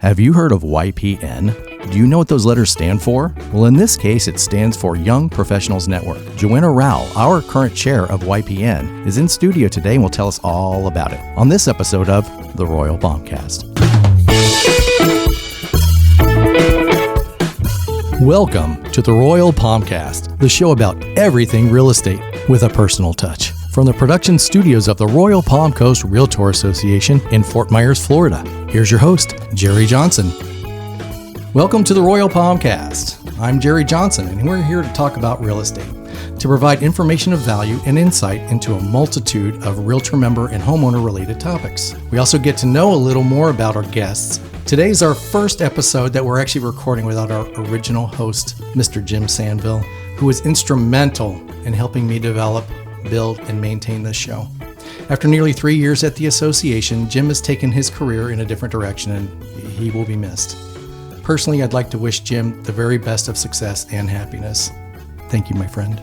Have you heard of YPN? Do you know what those letters stand for? Well, in this case, it stands for Young Professionals Network. Joanna Rowell, our current chair of YPN, is in studio today and will tell us all about it on this episode of the Royal Bombcast. Welcome to the Royal Bombcast, the show about everything real estate with a personal touch. From the production studios of the Royal Palm Coast Realtor Association in Fort Myers, Florida, here's your host, Jerry Johnson. Welcome to the Royal Bombcast. I'm Jerry Johnson, and we're here to talk about real estate, to provide information of value and insight into a multitude of realtor member and homeowner-related topics. We also get to know a little more about our guests. Today's our first episode that we're actually recording without our original host, Mr. Jim Sandville, who was instrumental in helping me develop, build, and maintain this show. After nearly 3 years at the association, Jim has taken his career in a different direction and he will be missed. Personally, I'd like to wish Jim the very best of success and happiness. Thank you, my friend.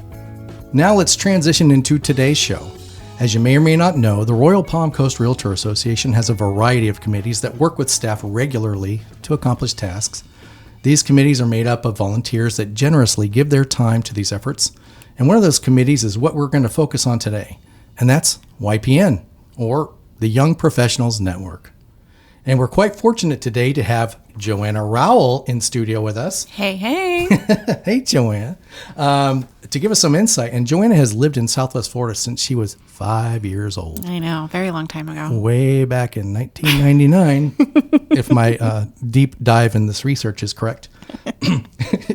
Now let's transition into today's show. As you may or may not know, the Royal Palm Coast Realtor Association has a variety of committees that work with staff regularly to accomplish tasks. These committees are made up of volunteers that generously give their time to these efforts. And one of those committees is what we're going to focus on today, and that's YPN, or the Young Professionals Network. And we're quite fortunate today to have Joanna Rowell in studio with us. Hey, hey. Hey, Joanna. To give us some insight, and Joanna has lived in Southwest Florida since she was 5 years old. I know, very long time ago. Way back in 1999, if my deep dive in this research is correct.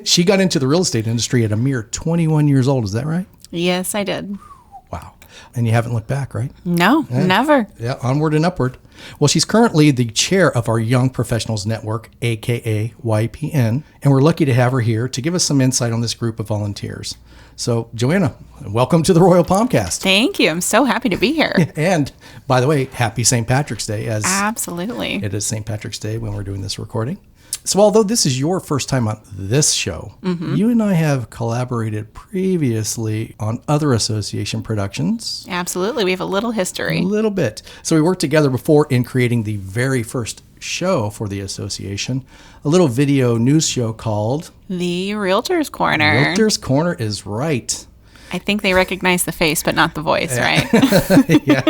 She got into the real estate industry at a mere 21 years old. Is that right? Yes, I did. Wow. And you haven't looked back, right? No, never. Yeah, onward and upward. Well, she's currently the chair of our Young Professionals Network, aka YPN, and we're lucky to have her here to give us some insight on this group of volunteers. So, Joanna, welcome to the Royal Bombcast. Thank you. I'm so happy to be here. And, by the way, happy St. Patrick's Day. Absolutely. It is St. Patrick's Day when we're doing this recording. So although this is your first time on this show, you and I have collaborated previously on other association productions. Absolutely. We have a little history. A little bit. So we worked together before in creating the very first show for the association, a little video news show called The Realtor's Corner. Realtor's Corner is right. I think they recognize the face, but not the voice, right? Yeah.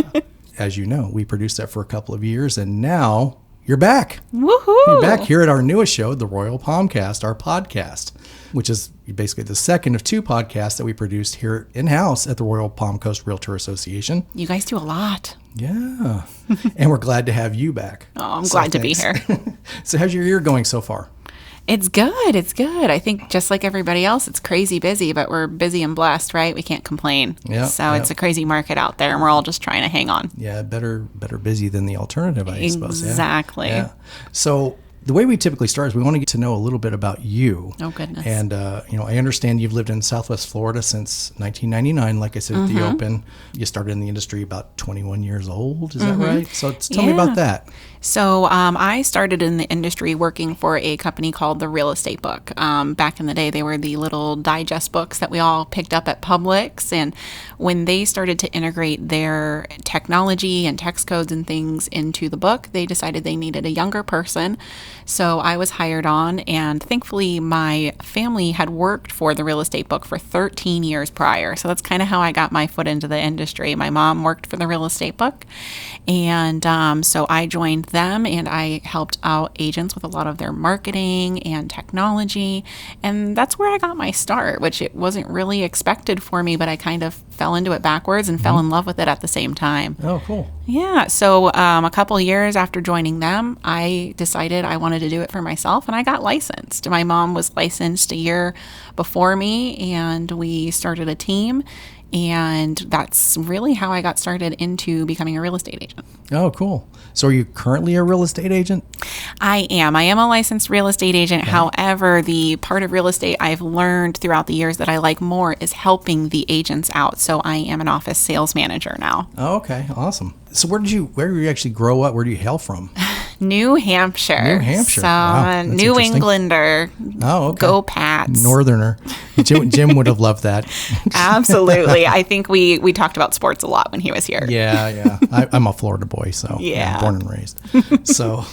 As you know, we produced that for a couple of years, and now you're back. Woohoo! You're back here at our newest show, the Royal Bombcast, our podcast, which is basically the second of two podcasts that we produced here in-house at the Royal Palm Coast Realtor Association. You guys do a lot. Yeah. And we're glad to have you back. Oh, I'm glad to be here. So how's your year going so far? It's good. It's good. I think just like everybody else, it's crazy busy, but we're busy and blessed, right? We can't complain. Yeah. So it's a crazy market out there, and we're all just trying to hang on. Yeah, better busy than the alternative, I suppose. Exactly. Yeah. So the way we typically start is we want to get to know a little bit about you. Oh, goodness. And, I understand you've lived in Southwest Florida since 1999, like I said at the open. You started in the industry about 21 years old. Is that right? So tell me about that. So I started in the industry working for a company called The Real Estate Book. Back in the day, they were the little digest books that we all picked up at Publix. And when they started to integrate their technology and text codes and things into the book, they decided they needed a younger person. So I was hired on, and thankfully my family had worked for The Real Estate Book for 13 years prior. So that's kind of how I got my foot into the industry. My mom worked for The Real Estate Book, and so I joined them, and I helped out agents with a lot of their marketing and technology, and that's where I got my start, which it wasn't really expected for me, but I kind of fell into it backwards and fell in love with it at the same time. Oh, cool. Yeah. So a couple of years after joining them, I decided I wanted to do it for myself, and I got licensed. My mom was licensed a year before me, and we started a team. And that's really how I got started into becoming a real estate agent. Oh, cool. So are you currently a real estate agent? I am. I am a licensed real estate agent. Okay. However, the part of real estate I've learned throughout the years that I like more is helping the agents out. So I am an office sales manager now. Oh, okay. Awesome. So where did you actually grow up? Where do you hail from? New Hampshire. New Hampshire. So wow, New Englander. Oh, okay. Go Pats. Northerner. Jim would have loved that. Absolutely. I think we talked about sports a lot when he was here. Yeah. I'm a Florida boy, so born and raised. So,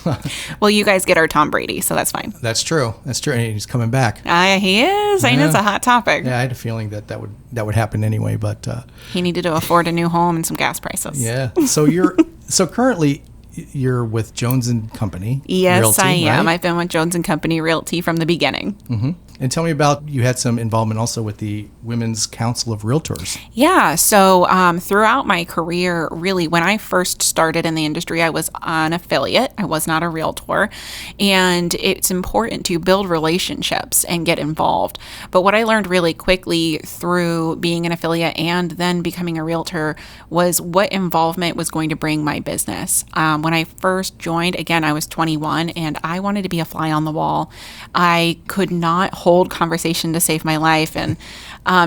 well, you guys get our Tom Brady, so that's fine. That's true. And he's coming back. He is. I know it's a hot topic. Yeah, I had a feeling that would happen anyway, but he needed to afford a new home and some gas prices. Yeah. So currently you're with Jones and Company. Yes, Realty, I am. right? I've been with Jones and Company Realty from the beginning. Mm-hmm. And tell me about, you had some involvement also with the Women's Council of Realtors. Yeah. So throughout my career, really, when I first started in the industry, I was an affiliate. I was not a realtor. And it's important to build relationships and get involved. But what I learned really quickly through being an affiliate and then becoming a realtor was what involvement was going to bring my business. When I first joined, again, I was 21 and I wanted to be a fly on the wall. I could not hold conversation to save my life. And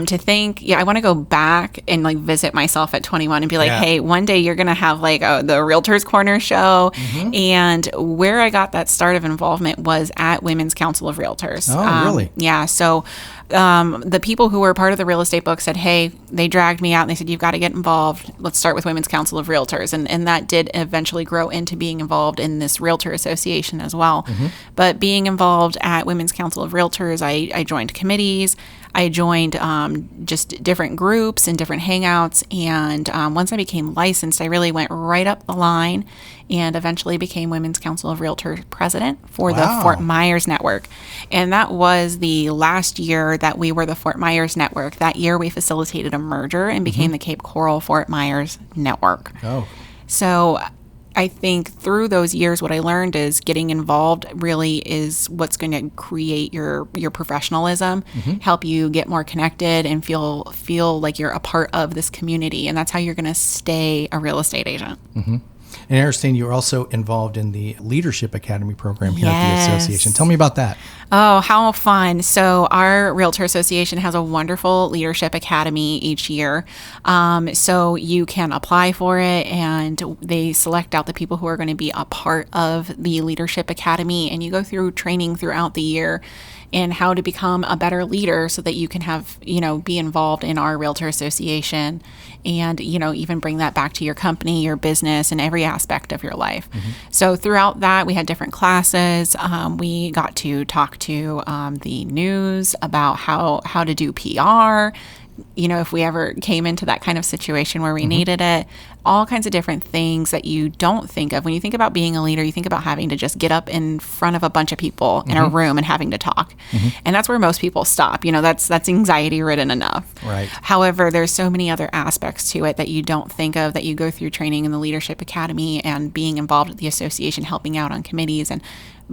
to think, I want to go back and like visit myself at 21 and be like, hey, one day you're going to have like the Realtors Corner show. Mm-hmm. And where I got that start of involvement was at Women's Council of Realtors. Oh, really? Yeah. So the people who were part of the real estate book said, hey, they dragged me out and they said, you've got to get involved. Let's start with Women's Council of Realtors. And that did eventually grow into being involved in this Realtor Association as well. Mm-hmm. But being involved at Women's Council of Realtors, I joined committees. I joined just different groups and different hangouts. And once I became licensed, I really went right up the line and eventually became Women's Council of Realtors president for the Fort Myers Network. And that was the last year that we were the Fort Myers Network. That year we facilitated a merger and became the Cape Coral Fort Myers Network. Oh. So I think through those years, what I learned is getting involved really is what's going to create your professionalism, help you get more connected and feel like you're a part of this community. And that's how you're going to stay a real estate agent. Mm-hmm. And I understand you're also involved in the Leadership Academy program here at the association. Tell me about that. Oh, how fun. So our Realtor Association has a wonderful Leadership Academy each year. So you can apply for it and they select out the people who are going to be a part of the Leadership Academy. And you go through training throughout the year in how to become a better leader so that you can have, be involved in our Realtor Association and, even bring that back to your company, your business, and every aspect of your life. Mm-hmm. So throughout that, we had different classes. We got to talk to the news about how to do PR, if we ever came into that kind of situation where we needed it, all kinds of different things that you don't think of. When you think about being a leader, you think about having to just get up in front of a bunch of people in a room and having to talk. And that's where most people stop. That's anxiety ridden enough. Right. However, there's so many other aspects to it that you don't think of, that you go through training in the Leadership Academy and being involved with the association, helping out on committees and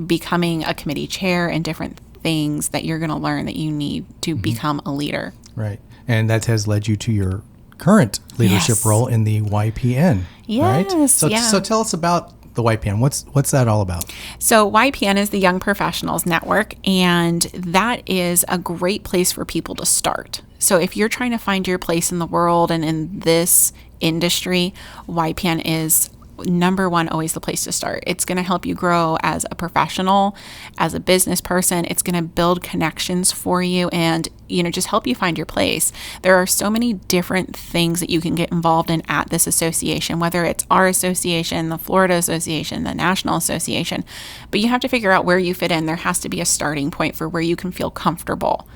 becoming a committee chair and different things that you're going to learn that you need to become a leader. Right. And that has led you to your current leadership role in the YPN, right? So tell us about the YPN. What's that all about? So YPN is the Young Professionals Network, and that is a great place for people to start. So if you're trying to find your place in the world and in this industry, YPN is number one, always the place to start. It's going to help you grow as a professional, as a business person. It's going to build connections for you and, just help you find your place. There are so many different things that you can get involved in at this association, whether it's our association, the Florida Association, the National Association, but you have to figure out where you fit in. There has to be a starting point for where you can feel comfortable.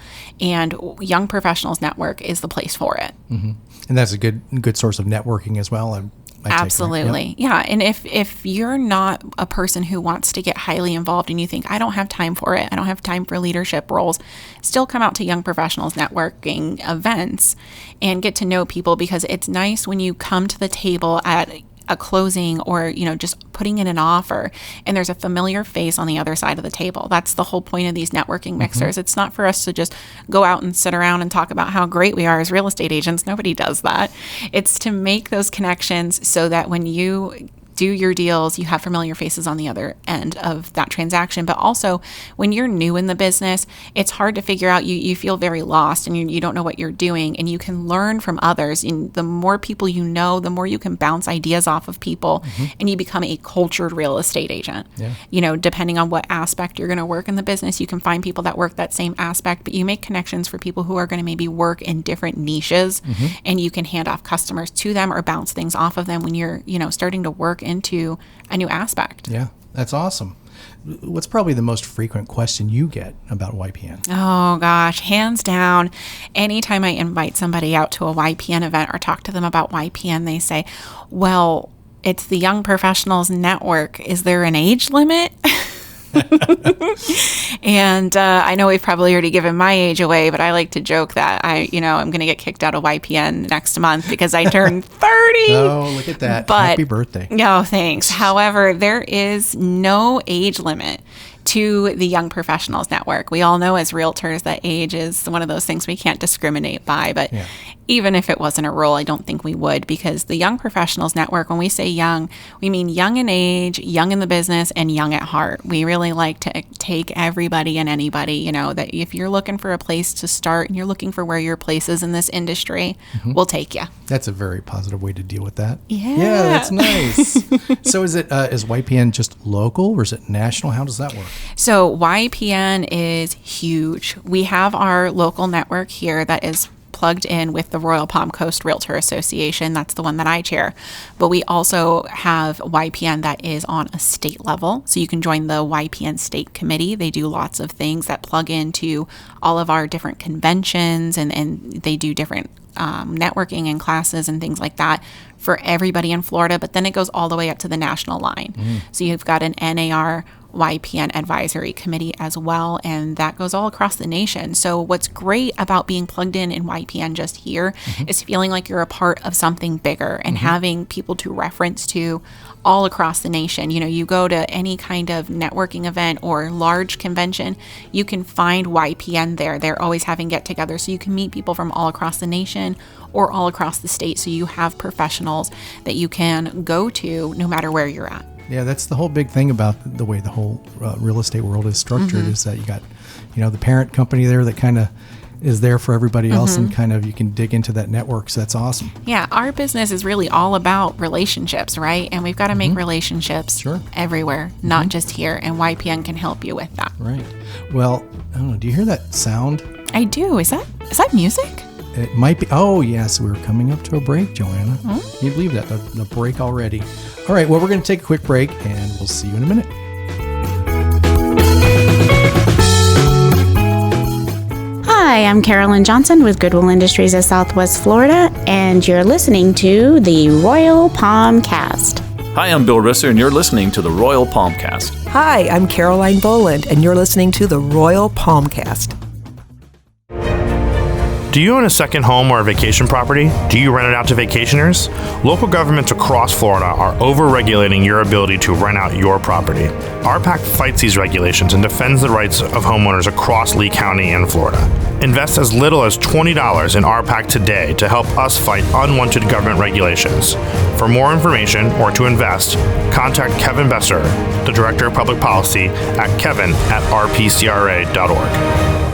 And Young Professionals Network is the place for it. Mm-hmm. And that's a good source of networking as well. Absolutely. Yeah. And if you're not a person who wants to get highly involved and you think, I don't have time for it, I don't have time for leadership roles, still come out to Young Professionals Networking events and get to know people, because it's nice when you come to the table at a closing or, just putting in an offer and there's a familiar face on the other side of the table. That's the whole point of these networking mixers. Mm-hmm. It's not for us to just go out and sit around and talk about how great we are as real estate agents. Nobody does that. It's to make those connections so that when you do your deals, you have familiar faces on the other end of that transaction. But also, when you're new in the business, it's hard to figure out. You feel very lost, and you don't know what you're doing, and you can learn from others. And the more people you know, the more you can bounce ideas off of people, and you become a cultured real estate agent. Yeah. Depending on what aspect you're going to work in the business, you can find people that work that same aspect, but you make connections for people who are going to maybe work in different niches, and you can hand off customers to them or bounce things off of them when you're, starting to work into a new aspect. Yeah, that's awesome. What's probably the most frequent question you get about YPN? Oh gosh, hands down. Anytime I invite somebody out to a YPN event or talk to them about YPN, they say, well, it's the Young Professionals Network. Is there an age limit? And I know we've probably already given my age away, but I like to joke that I'm going to get kicked out of YPN next month because I turned 30. Oh, look at that. But, happy birthday. No, thanks. However, there is no age limit to the Young Professionals Network. We all know as realtors that age is one of those things we can't discriminate by, but even if it wasn't a rule, I don't think we would, because the Young Professionals Network, when we say young, we mean young in age, young in the business, and young at heart. We really like to take everybody and anybody, that if you're looking for a place to start and you're looking for where your place is in this industry, we'll take you. That's a very positive way to deal with that. Yeah, that's nice. So is YPN just local or is it national? How does that work? So YPN is huge. We have our local network here that is plugged in with the Royal Palm Coast Realtor Association. That's the one that I chair. But we also have YPN that is on a state level. So you can join the YPN State Committee. They do lots of things that plug into all of our different conventions, and they do different networking and classes and things like that for everybody in Florida. But then it goes all the way up to the national line. So you've got an NAR YPN advisory committee as well, and that goes all across the nation. So what's great about being plugged in YPN just here is feeling like you're a part of something bigger and having people to reference to all across the nation. You go to any kind of networking event or large convention, you can find YPN there. They're always having get-togethers, so you can meet people from all across the nation or all across the state. So you have professionals that you can go to no matter where you're at. Yeah, that's the whole big thing about the way the whole real estate world is structured, is that you got, the parent company there that kind of is there for everybody else, and kind of you can dig into that network. So that's awesome. Yeah, our business is really all about relationships, right? And we've got to make relationships everywhere, not just here. And YPN can help you with that. Right. Well, I don't know. Do you hear that sound? I do. Is that music? It might be. Oh, yes. We're coming up to a break, Joanna. Can you believe that? The break already. All right. Well, we're going to take a quick break, and we'll see you in a minute. Hi, I'm Carolyn Johnson with Goodwill Industries of Southwest Florida, and you're listening to the Royal Palmcast. Hi, I'm Bill Risser, and you're listening to the Royal Palmcast. Hi, I'm Caroline Boland, and you're listening to the Royal Palmcast. Do you own a second home or a vacation property? Do you rent it out to vacationers? Local governments across Florida are over-regulating your ability to rent out your property. RPAC fights these regulations and defends the rights of homeowners across Lee County and Florida. Invest as little as $20 in RPAC today to help us fight unwanted government regulations. For more information or to invest, contact Kevin Besser, the Director of Public Policy, at kevin@rpcra.org.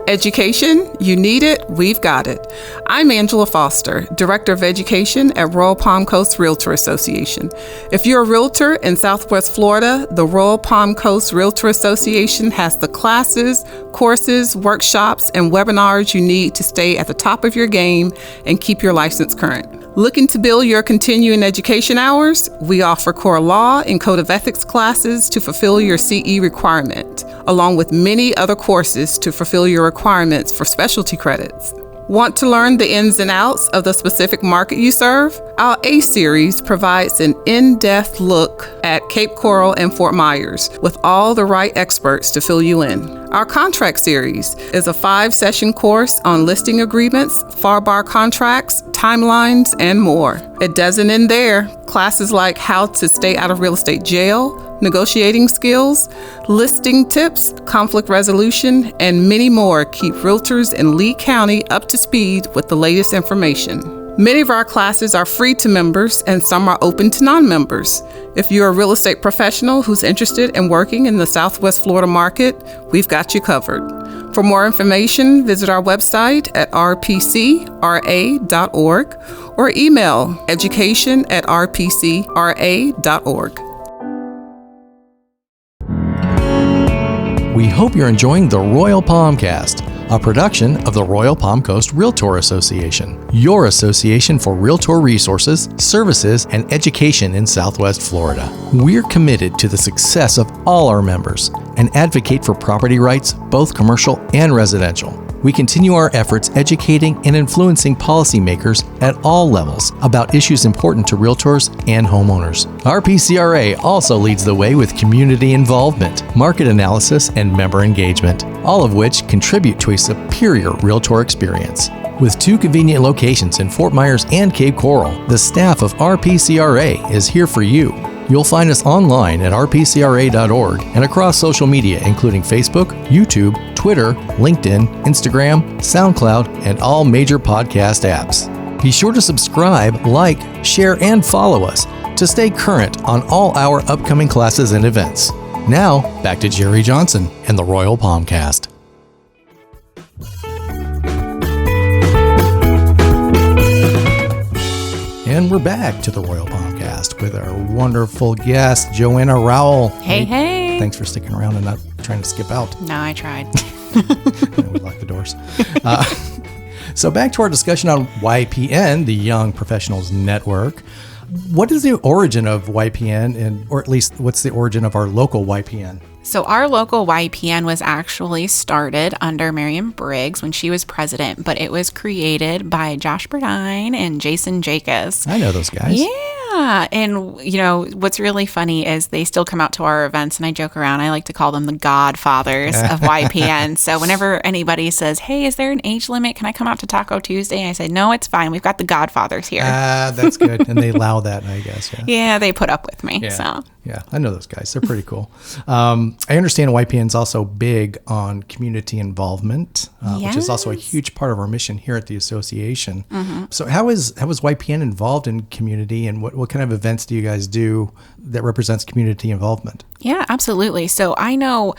Education, you need it, we've got it. I'm Angela Foster, Director of Education at Royal Palm Coast Realtor Association. If you're a realtor in Southwest Florida, the Royal Palm Coast Realtor Association has the classes, courses, workshops, and webinars you need to stay at the top of your game and keep your license current. Looking to build your continuing education hours? We offer core law and code of ethics classes to fulfill your CE requirement, along with many other courses to fulfill your requirements for specialty credits. Want to learn the ins and outs of the specific market you serve? Our A series provides an in-depth look at Cape Coral and Fort Myers with all the right experts to fill you in. Our contract series is a 5-session course on listing agreements, FAR bar contracts, timelines, and more. It doesn't end there. Classes like how to stay out of real estate jail, negotiating skills, listing tips, conflict resolution, and many more keep realtors in Lee County up to speed with the latest information. Many of our classes are free to members and some are open to non-members. If you're a real estate professional who's interested in working in the Southwest Florida market, we've got you covered. For more information, visit our website at rpcra.org or email education@rpcra.org. We hope you're enjoying the Royal Palmcast, a production of the Royal Palm Coast Realtor Association, your association for realtor resources, services, and education in Southwest Florida. We're committed to the success of all our members and advocate for property rights, both commercial and residential. We continue our efforts educating and influencing policymakers at all levels about issues important to realtors and homeowners. RPCRA also leads the way with community involvement, market analysis, and member engagement, all of which contribute to a superior realtor experience. With 2 convenient locations in Fort Myers and Cape Coral, the staff of RPCRA is here for you. You'll find us online at rpcra.org and across social media, including Facebook, YouTube, Twitter, LinkedIn, Instagram, SoundCloud, and all major podcast apps. Be sure to subscribe, like, share, and follow us to stay current on all our upcoming classes and events. Now, back to Jerry Johnson and the Royal Palmcast. And we're back to the Royal Palmcast with our wonderful guest, Joanna Rowell. Hey. Thanks for sticking around and not trying to skip out. No, I tried. We locked the doors. So back to our discussion on YPN, the Young Professionals Network. What is the origin of YPN, or at least what's the origin of our local YPN? So our local YPN was actually started under Miriam Briggs when she was president, but it was created by Josh Burdine and Jason Jacobs. I know those guys. Yeah. And, you know, what's really funny is they still come out to our events, and I joke around. I like to call them the godfathers of YPN. So whenever anybody says, hey, is there an age limit? Can I come out to Taco Tuesday? I say, no, it's fine. We've got the godfathers here. That's good. And they allow that, I guess. Yeah. Yeah, they put up with me. Yeah. So. Yeah, I know those guys. They're pretty cool. I understand YPN is also big on community involvement, which is also a huge part of our mission here at the association. Mm-hmm. So how is YPN involved in community, and what kind of events do you guys do that represents community involvement? Yeah, absolutely. So I know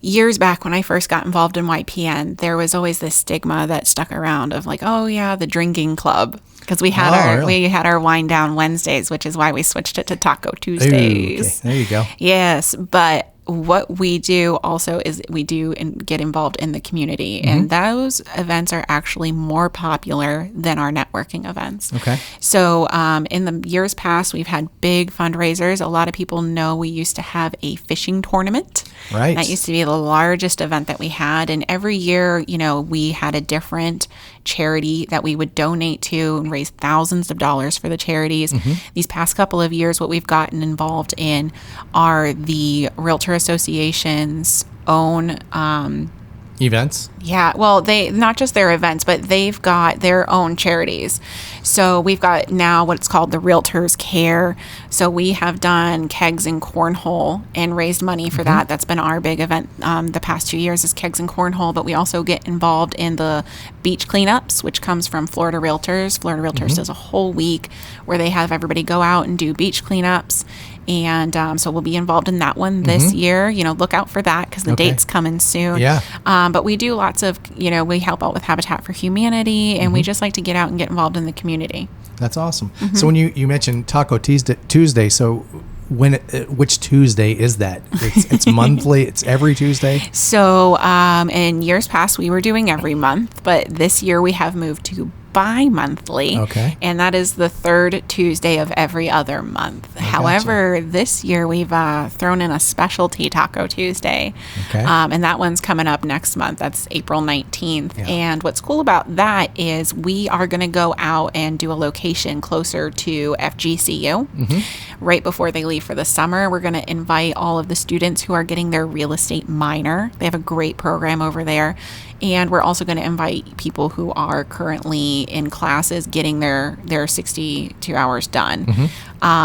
years back when I first got involved in YPN, there was always this stigma that stuck around of like, oh yeah, the drinking club. Because we had we had our Wine Down Wednesdays, which is why we switched it to Taco Tuesdays. Ooh, okay. There you go. Yes, but what we do also is we do and get involved in the community, mm-hmm. and those events are actually more popular than our networking events. Okay. So in the years past, we've had big fundraisers. A lot of people know we used to have a fishing tournament. Right. That used to be the largest event that we had, and every year, you know, we had a different charity that we would donate to and raise thousands of dollars for the charities. Mm-hmm. These past couple of years, what we've gotten involved in are the Realtor Association's own events. Yeah, well, they not just their events, but they've got their own charities. So we've got now what's called the Realtors Care. So we have done kegs and cornhole and raised money for that. That's been our big event the past 2 years is kegs and cornhole. But we also get involved in the beach cleanups, which comes from Florida Realtors. Florida Realtors does a whole week where they have everybody go out and do beach cleanups. And so we'll be involved in that one this year. You know, look out for that because the date's coming soon. Yeah. But we do lots of, you know, we help out with Habitat for Humanity, and we just like to get out and get involved in the community. That's awesome. So when you mentioned Taco Tuesday, so which Tuesday is that? It's monthly. It's every Tuesday. So in years past, we were doing every month, but this year we have moved to bi-monthly. Okay. And that is the third Tuesday of every other month. However, this year we've thrown in a specialty Taco Tuesday. Okay. And that one's coming up next month. That's April 19th. Yeah. And what's cool about that is we are going to go out and do a location closer to FGCU. Right before they leave for the summer. We're going to invite all of the students who are getting their real estate minor. They have a great program over there. And we're also going to invite people who are currently in classes getting their 62 hours done.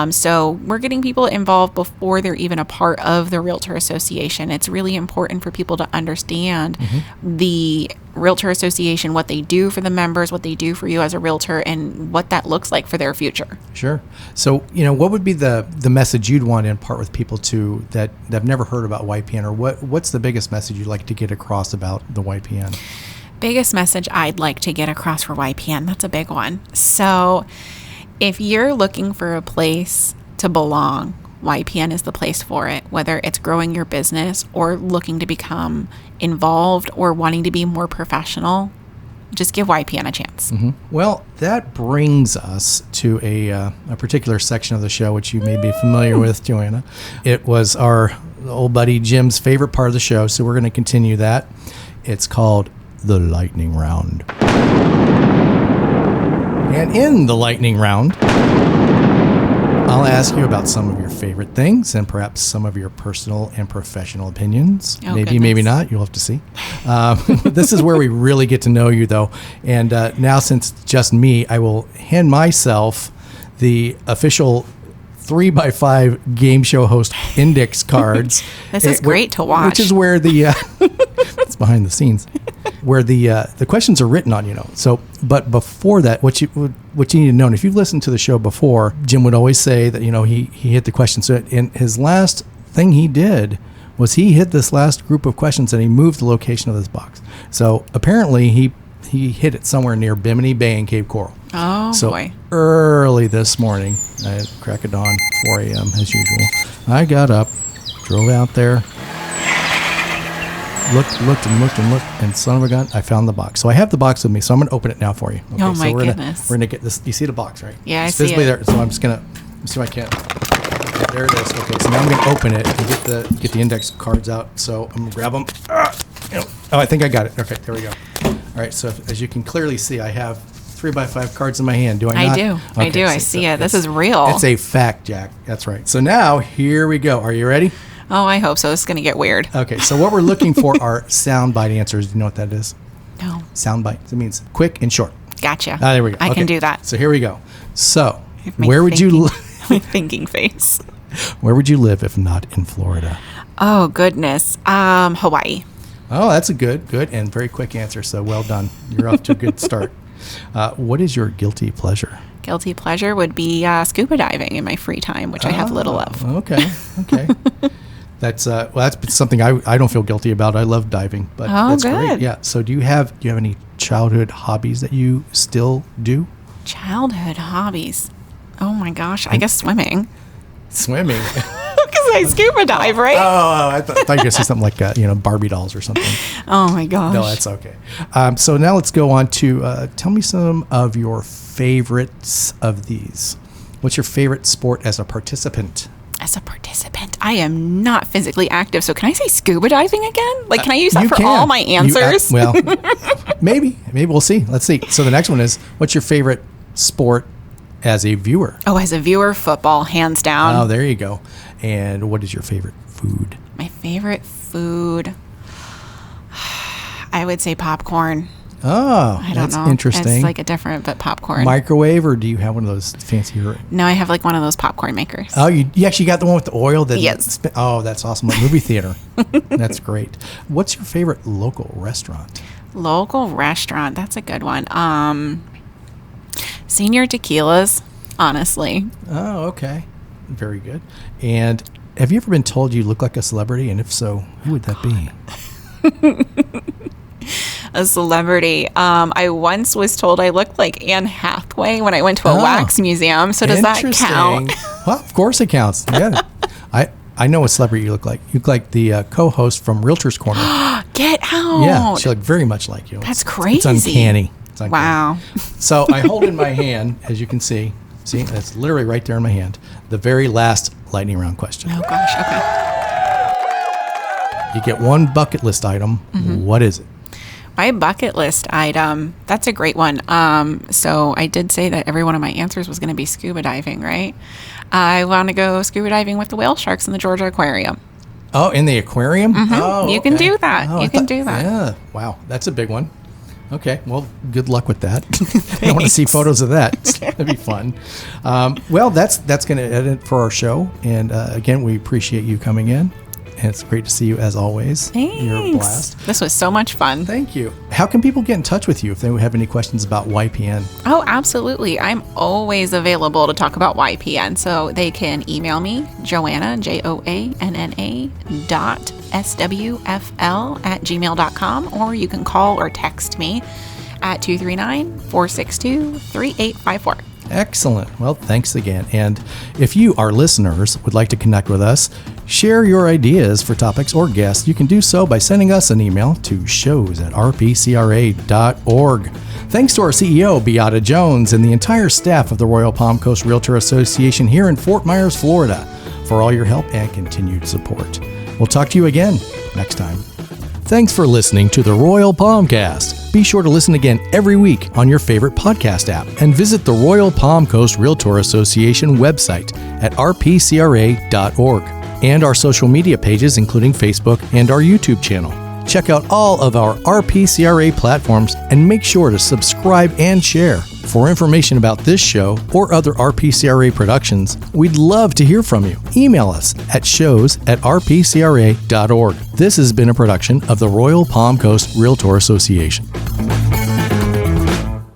So we're getting people involved before they're even a part of the Realtor Association. It's really important for people to understand the Realtor Association, what they do for the members, what they do for you as a realtor, and what that looks like for their future. Sure. So, what would be the message you'd want to impart with people too that have never heard about YPN, or what's the biggest message you'd like to get across about the YPN? Biggest message I'd like to get across for YPN, that's a big one. So if you're looking for a place to belong, YPN is the place for it, whether it's growing your business or looking to become involved or wanting to be more professional. Just give YPN a chance. Well, that brings us to a particular section of the show, which you may be familiar with, Joanna. It was our old buddy Jim's favorite part of the show, so we're going to continue that. It's called the Lightning Round. And in the Lightning Round, I'll ask you about some of your favorite things and perhaps some of your personal and professional opinions. Maybe not. You'll have to see. This is where we really get to know you, though. And now, since it's just me, I will hand myself the official 3x5 game show host index cards. This is great to watch. Which is where the it's behind the scenes, where the questions are written on. So, but before that, what you need to know, and if you've listened to the show before, Jim would always say that he hit the question. So, in his last thing he did was he hit this last group of questions and he moved the location of this box. So apparently he hit it somewhere near Bimini Bay and Cape Coral. Oh, so boy. Early this morning, at crack of dawn, 4 a.m. as usual, I got up, drove out there, looked, and son of a gun, I found the box. So I have the box with me, so I'm going to open it now for you. Okay, oh, my so goodness. We're going to get this. You see the box, right? Yeah, it's I see visibly it. there, so I'm just going to see if I can. Okay, there it is. Okay, so now I'm going to open it and get the index cards out. So I'm going to grab them. Oh, I think I got it. Okay, there we go. All right, so as you can clearly see, I have 3x5 cards in my hand. Do I not? I do. Okay, I do. I see it. This is real. It's a fact, Jack. That's right. So now, here we go. Are you ready? Oh, I hope so. This is going to get weird. Okay, so what we're looking for are soundbite answers. Do you know what that is? No. Soundbite. It means quick and short. Gotcha. There we go. I can do that. So here we go. So, where would you my thinking face. Where would you live if not in Florida? Oh, goodness. Hawaii. Oh, that's a good and very quick answer. So well done. You're off to a good start. What is your guilty pleasure? Guilty pleasure would be scuba diving in my free time, which I have little of. Okay. That's that's something I don't feel guilty about. I love diving, but that's good. Great. Yeah. So do you have any childhood hobbies that you still do? Childhood hobbies. Oh my gosh, I guess swimming. Swimming. Because I scuba dive, right? Oh, I thought you were going to say something like Barbie dolls or something. Oh my gosh. No, that's okay. So now let's go on to tell me some of your favorites of these. What's your favorite sport as a participant? As a participant, I am not physically active, so can I say scuba diving again? Like, can I use that for all my answers? Well, maybe we'll see. Let's see. So the next one is, what's your favorite sport as a viewer? Oh, as a viewer, football, hands down. Oh, there you go. And what is your favorite food? My favorite food, I would say popcorn. Oh, I don't that's know. interesting. It's like a different, but popcorn. Microwave, or do you have one of those fancier? No, I have like one of those popcorn makers. Oh, you actually got the one with the oil? Yes. Oh, that's awesome. Like movie theater. That's great. What's your favorite local restaurant? Local restaurant. That's a good one. Senior Tequilas, honestly. Oh, okay. Very good. And have you ever been told you look like a celebrity? And if so, who would that be? A celebrity. I once was told I looked like Anne Hathaway when I went to a wax museum. So does that count? Well, of course it counts. Yeah. I know what celebrity you look like. You look like the co-host from Realtor's Corner. Get out. Yeah, she looked very much like you. That's crazy. It's uncanny. Wow. So I hold in my hand, as you can see, it's literally right there in my hand, the very last lightning round question. Oh, gosh. Okay. You get one bucket list item. Mm-hmm. What is it? My bucket list item, that's a great one. So I did say that every one of my answers was going to be scuba diving, right? I want to go scuba diving with the whale sharks in the Georgia Aquarium. Oh, in the aquarium? Mm-hmm. Oh, you can do that. You can do that. Yeah. Wow. That's a big one. Okay, well, good luck with that. I want to see photos of that. That'd be fun. Well, that's going to edit for our show. And again, we appreciate you coming in. And it's great to see you as always. Thanks. You're a blast. This was so much fun. Thank you. How can people get in touch with you if they have any questions about YPN? Oh, absolutely. I'm always available to talk about YPN. So they can email me, Joanna, JOANNA .SWFL@gmail.com, or you can call or text me at 239-462-3854. Excellent. Well, thanks again. And if you, our listeners, would like to connect with us, share your ideas for topics or guests, you can do so by sending us an email to shows@rpcra.org. Thanks to our CEO, Beata Jones, and the entire staff of the Royal Palm Coast Realtor Association here in Fort Myers, Florida, for all your help and continued support. We'll talk to you again next time. Thanks for listening to the Royal Palmcast. Be sure to listen again every week on your favorite podcast app and visit the Royal Palm Coast Realtor Association website at rpcra.org and our social media pages, including Facebook and our YouTube channel. Check out all of our RPCRA platforms and make sure to subscribe and share. For information about this show or other RPCRA productions, we'd love to hear from you. Email us at shows@rpcra.org. This has been a production of the Royal Palm Coast Realtor Association.